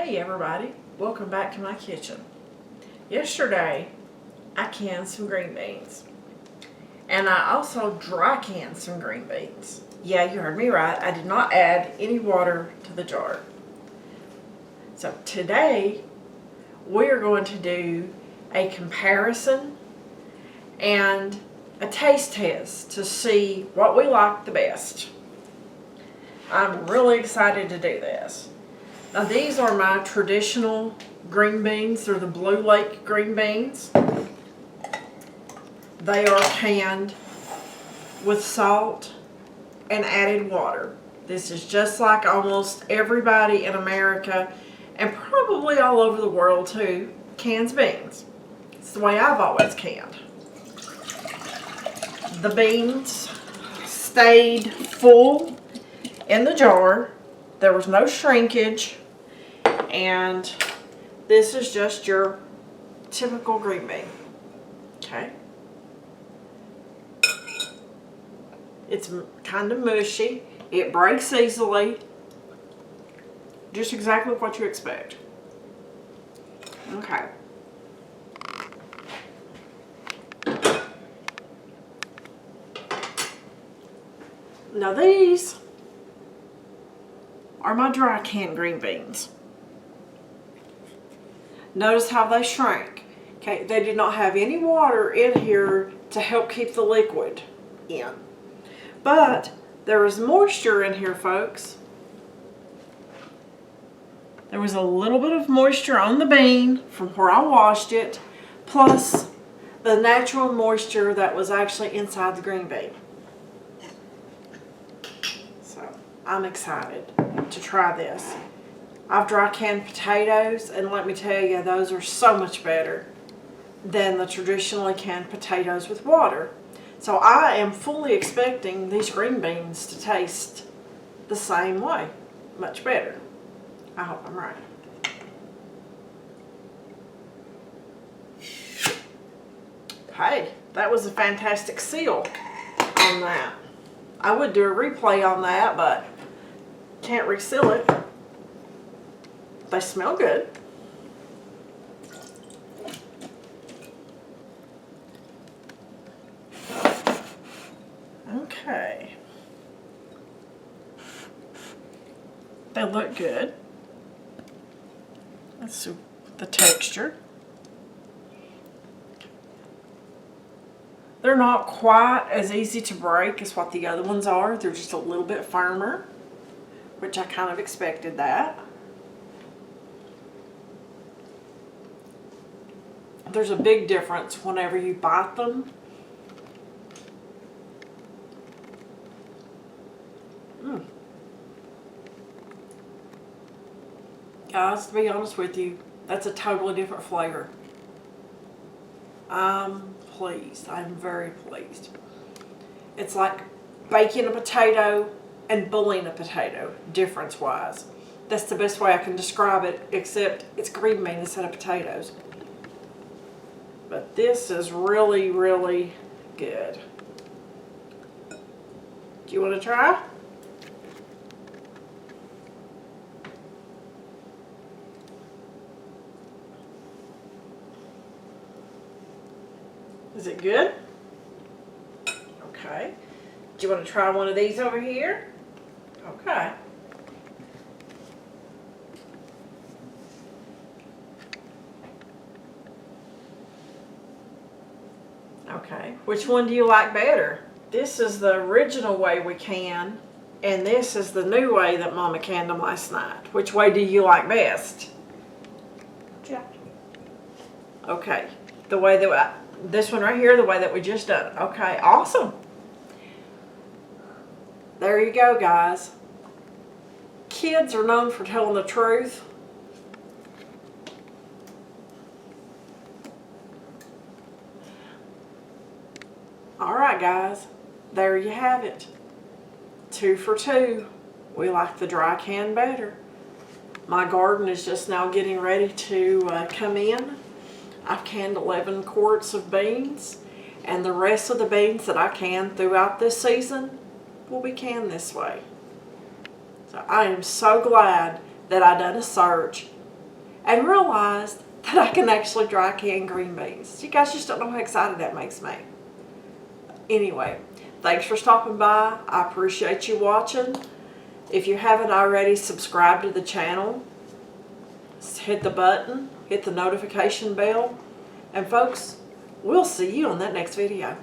Hey everybody, welcome back to my kitchen. Yesterday I canned some green beans and I also dry canned some green beans. Yeah, you heard me right, I did not add any water to the jar. So today we're going to do a comparison and a taste test to see what we like the best. I'm really excited to do this. Now these are my traditional green beans. They're the Blue Lake green beans. They are canned with salt and added water. This is just like almost everybody in America and probably all over the world too cans beans. It's the way I've always canned. The beans stayed full in the jar. There was no shrinkage, and this is just your typical green bean. Okay. It's kind of mushy. It breaks easily. Just exactly what you expect. Okay. Now these are my dry canned green beans. Notice how they shrank. Okay, they did not have any water in here to help keep the liquid in. But there is moisture in here, folks. There was a little bit of moisture on the bean from where I washed it, plus the natural moisture that was actually inside the green bean. So I'm excited to try this. I've dry canned potatoes, and let me tell you, those are so much better than the traditionally canned potatoes with water. So I am fully expecting these green beans to taste the same way, much better. I hope I'm right. Hey, that was a fantastic seal on that. I would do a replay on that, but can't reseal it. They smell good. Okay. They look good. Let's see the texture. They're not quite as easy to break as what the other ones are. They're just a little bit firmer, which I kind of expected that. There's a big difference whenever you bite them. Guys, to be honest with you, that's a totally different flavor. I'm pleased. I'm very pleased. It's like baking a potato and bullying a potato, difference-wise. That's the best way I can describe it, except it's green bean instead of potatoes. But this is really, really good. Do you want to try? Is it good? Okay. Do you want to try one of these over here? Okay. Okay. Which one do you like better? This is the original way we can, and this is the new way that Mama canned them last night. Which way do you like best? Yeah. Okay. The way that this one right here, the way that we just done. Okay, awesome. There you go, guys. Kids are known for telling the truth. Alright, guys. There you have it. 2 for 2. We like the dry can better. My garden is just now getting ready to come in. I've canned 11 quarts of beans, and the rest of the beans that I can throughout this season will be canned this way. So I am so glad that I done a search and realized that I can actually dry can green beans. You guys just don't know how excited that makes me. Anyway, thanks for stopping by. I appreciate you watching. If you haven't already, subscribe to the channel. Hit the button, hit the notification bell, and folks, we'll see you on that next video.